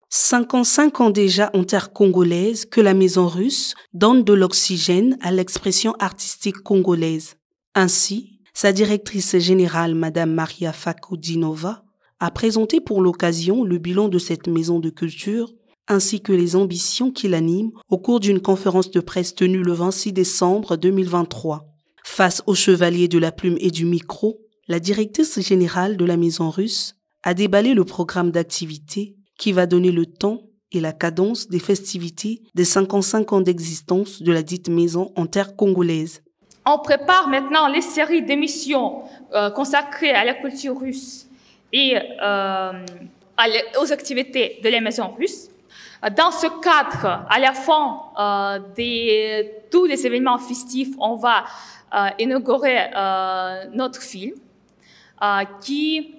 55 ans déjà en terre congolaise que la Maison Russe donne de l'oxygène à l'expression artistique congolaise. Ainsi, sa directrice générale, Madame Maria Fakudinova, a présenté pour l'occasion le bilan de cette maison de culture ainsi que les ambitions qui l'animent au cours d'une conférence de presse tenue le 26 décembre 2023. Face au chevalier de la plume et du micro, la directrice générale de la Maison Russe a déballé le programme d'activités qui va donner le temps et la cadence des festivités des 55 ans d'existence de la dite maison en terre congolaise. On prépare maintenant les séries d'émissions consacrées à la culture russe et aux activités de la Maison Russe. Dans ce cadre, à la fin de tous les événements festifs, on va inaugurer notre film qui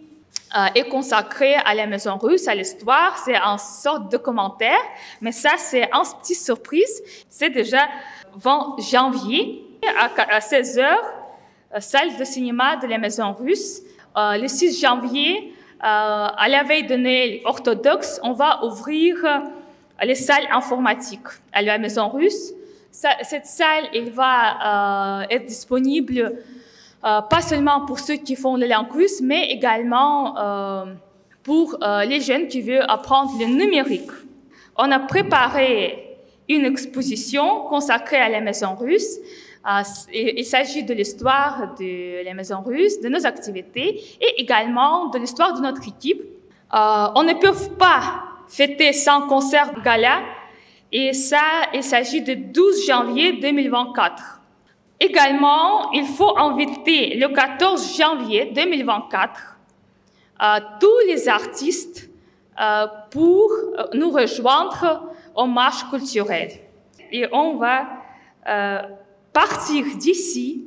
est consacré à la Maison Russe, à l'histoire. C'est une sorte de commentaire, mais ça, c'est une petite surprise. C'est déjà 20 janvier à 16h, salle de cinéma de la Maison Russe. Le 6 janvier, à la veille de Noël orthodoxe, on va ouvrir les salles informatiques à la Maison Russe. Cette salle, elle va être disponible pas seulement pour ceux qui font la langue russe, mais également pour les jeunes qui veulent apprendre le numérique. On a préparé une exposition consacrée à la Maison Russe. Il s'agit de l'histoire de la Maison Russe, de nos activités et également de l'histoire de notre équipe. On ne peut pas fêter sans concert gala et ça, il s'agit de 12 janvier 2024. Également, il faut inviter le 14 janvier 2024 tous les artistes pour nous rejoindre aux marches culturelles. Et on va partir d'ici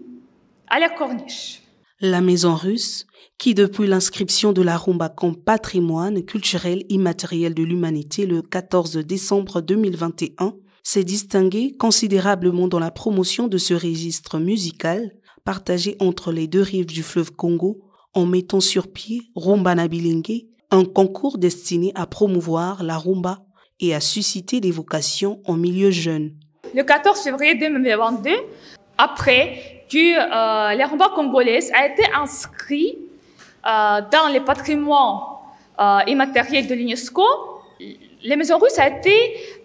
à la Corniche. La Maison Russe, qui depuis l'inscription de la rumba comme patrimoine culturel immatériel de l'humanité le 14 décembre 2021, s'est distinguée considérablement dans la promotion de ce registre musical partagé entre les deux rives du fleuve Congo en mettant sur pied Rumba na Bilingue, un concours destiné à promouvoir la rumba et à susciter des vocations en milieu jeune. Le 14 février 2022, après que la rumba congolaise a été inscrite dans le patrimoine immatériel de l'UNESCO, la Maison Russe a été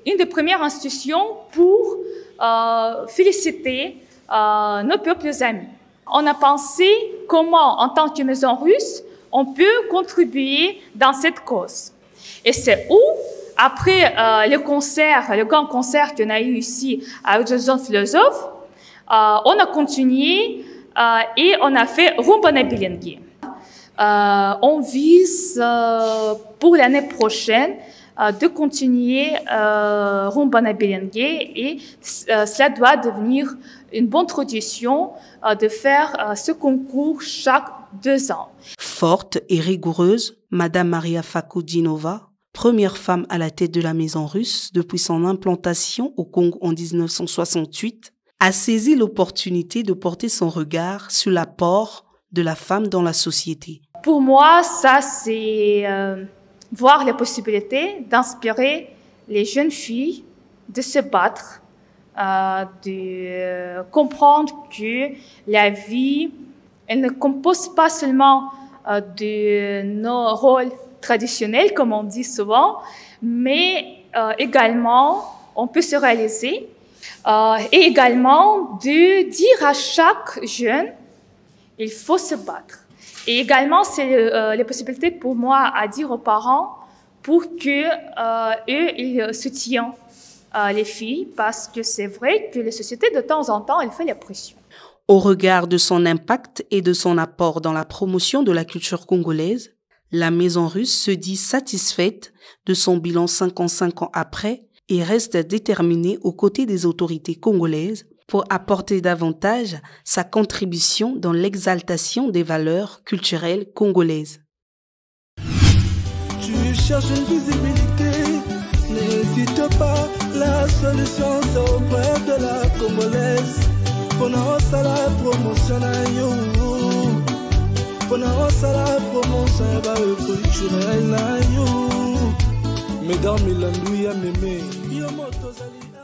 une des premières institutions pour féliciter nos peuples amis. On a pensé comment, en tant que Maison Russe, on peut contribuer dans cette cause. Et c'est où, après le grand concert qu'on a eu ici avec le jeune philosophe, on a continué et on a fait Rumba na Bilingue. On vise pour l'année prochaine de continuer Rumba na Bilingue et cela doit devenir une bonne tradition de faire ce concours chaque 2 ans. Forte et rigoureuse, Madame Maria Fakudinova, première femme à la tête de la Maison Russe depuis son implantation au Congo en 1968, a saisi l'opportunité de porter son regard sur l'apport de la femme dans la société. Pour moi, ça c'est voir les possibilités d'inspirer les jeunes filles de se battre, de comprendre que la vie, elle ne compose pas seulement de nos rôles traditionnels, comme on dit souvent, mais également, on peut se réaliser et également de dire à chaque jeune, il faut se battre. Et également, c'est les possibilités pour moi à dire aux parents pour que eux, ils soutiennent les filles, parce que c'est vrai que la société, de temps en temps, elle fait la pression. Au regard de son impact et de son apport dans la promotion de la culture congolaise, la Maison Russe se dit satisfaite de son bilan 55 ans après et reste déterminée aux côtés des autorités congolaises pour apporter davantage sa contribution dans l'exaltation des valeurs culturelles congolaises. Tu cherches une visibilité, n'hésite pas, la solution c'est auprès de la Congolaise. Pendant ça la promotion pendant ça la promotion culturelle Mesdames Milandu ya meme yo moto zali